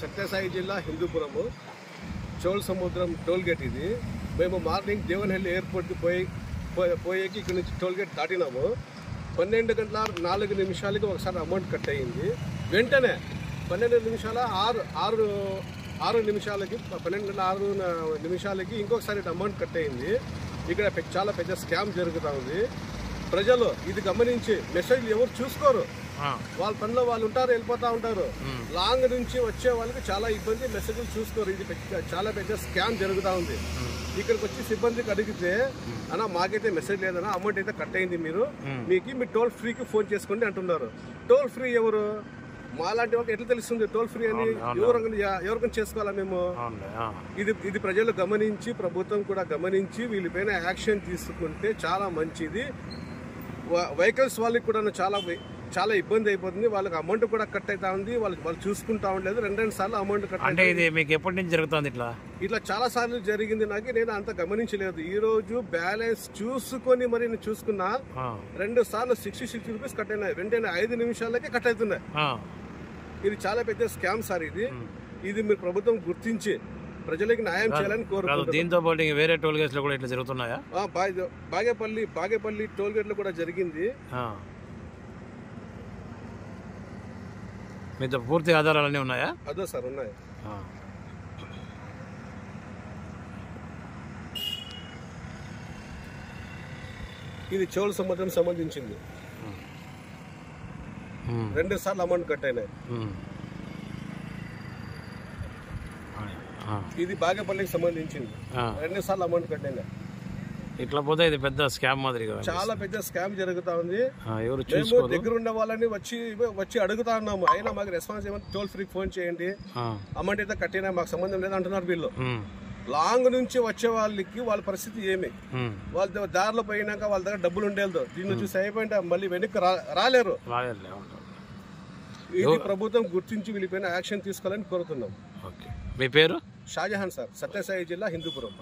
సత్యసాయి జిల్లా హిందూపురము చోళ సముద్రం toll gate ఇది. మేము మార్నింగ్ దేవనహల్లి ఎయిర్పోర్ట్కి పోయేకి ఇక్కడ నుంచి టోల్ గేట్ దాటినాము. 12:04 ఒకసారి అమౌంట్ కట్ అయ్యింది. వెంటనే 12:06 ఇంకొకసారి అమౌంట్ కట్ అయ్యింది. ఇక్కడ చాలా పెద్ద స్కామ్ జరుగుతూ ఉంది. ప్రజలు ఇది గమనించి మెసేజ్లు ఎవరు చూసుకోరు, వాళ్ళ పనిలో వాళ్ళు ఉంటారు, వెళ్ళిపోతూ ఉంటారు. లాంగ్ నుంచి వచ్చే వాళ్ళకి చాలా ఇబ్బంది, మెసేజ్లు చూసుకోరు. ఇది చాలా పెద్ద స్కామ్ జరుగుతూ ఉంది. ఇక్కడికి వచ్చి సిబ్బందికి అడిగితే అన్న మాకైతే మెసేజ్ లేదన్నా, అమౌంట్ అయితే కట్ అయింది, మీ టోల్ ఫ్రీకి ఫోన్ చేసుకోండి అంటున్నారు. టోల్ ఫ్రీ ఎవరు? మాలాంటి వాళ్ళకి ఎట్లా తెలుస్తుంది టోల్ ఫ్రీ అని? ఎవరికైనా చేసుకోవాలా మేము? ఇది ప్రజలు గమనించి, ప్రభుత్వం కూడా గమనించి వీళ్ళపైన యాక్షన్ తీసుకుంటే చాలా మంచిది. వెహికల్స్ వాళ్ళకి కూడా చాలా ఇబ్బంది అయిపోతుంది. వాళ్ళకి అమౌంట్ కూడా కట్ అవుతా ఉంది. వాళ్ళు చూసుకుంటా ఉండలేదు. 2 సార్లు అమౌంట్ కట్. అంటే ఇది మీకు ఎప్పటి నుంచి జరుగుతుంది? ఇట్లా చాలా సార్లు జరిగింది. నేను అంత గమనించలేదు. ఈ రోజు బ్యాలెన్స్ చూసుకొని మరి నేను చూసుకున్నా. 2 సార్లు 60 రూపీస్ కట్ అయినాయి. వెంటనే 5 నిమిషాలకే కట్ అవుతున్నాయి. ఇది చాలా పెద్ద స్కామ్ సార్. ఇది మీరు ప్రభుత్వం గుర్తించి ప్రజలకు న్యాయం చేయాలని కోరుకుంటున్నాను. దీంతో పాటు వేరే టోల్ గేట్స్ లో కూడా ఇట్లా జరుగుతున్నాయా? బాగేపల్లి టోల్ గేట్ లో కూడా జరిగింది. మీతో పూర్తి ఆధారాలన్నీ ఉన్నాయా? అదో సార్ ఉన్నాయి. ఇది చోళ సముద్రం సంబంధించింది. 2 సార్లు అమౌంట్ కట్ అయినాయి. ఇది బాగేపల్లికి సంబంధించింది. 2 సార్లు అమౌంట్ కట్ అయినాయి. ఇట్లా పోతే ఇది పెద్ద స్కామ్ మాదిరిగా చాలా పెద్ద స్కామ్ జరుగుతా ఉంది. దగ్గర ఉన్న వాళ్ళని వచ్చి అడుగుతా ఉన్నాము. అయినా మాకు రెస్పాన్స్ ఏమంటే టోల్ ఫ్రీ ఫోన్ చేయండి, అమౌంట్ అయితే కట్టినా మాకు సంబంధం లేదు అంటున్నారు వీళ్ళు. లాంగ్ నుంచి వచ్చే వాళ్ళకి వాళ్ళ పరిస్థితి ఏమి? వాళ్ళ దారిలో పోయినాక వాళ్ళ దగ్గర డబ్బులు ఉండేది. దీన్ని చూసి అయిపోయింటే మళ్ళీ వెనక్కి రాలేరు. ఇది ప్రభుత్వం గుర్తించి వీళ్ళపైన యాక్షన్ తీసుకోవాలని కోరుతున్నాం. మీ పేరు? షాజహాన్ సార్, సత్యసాయి జిల్లా హిందూపురం.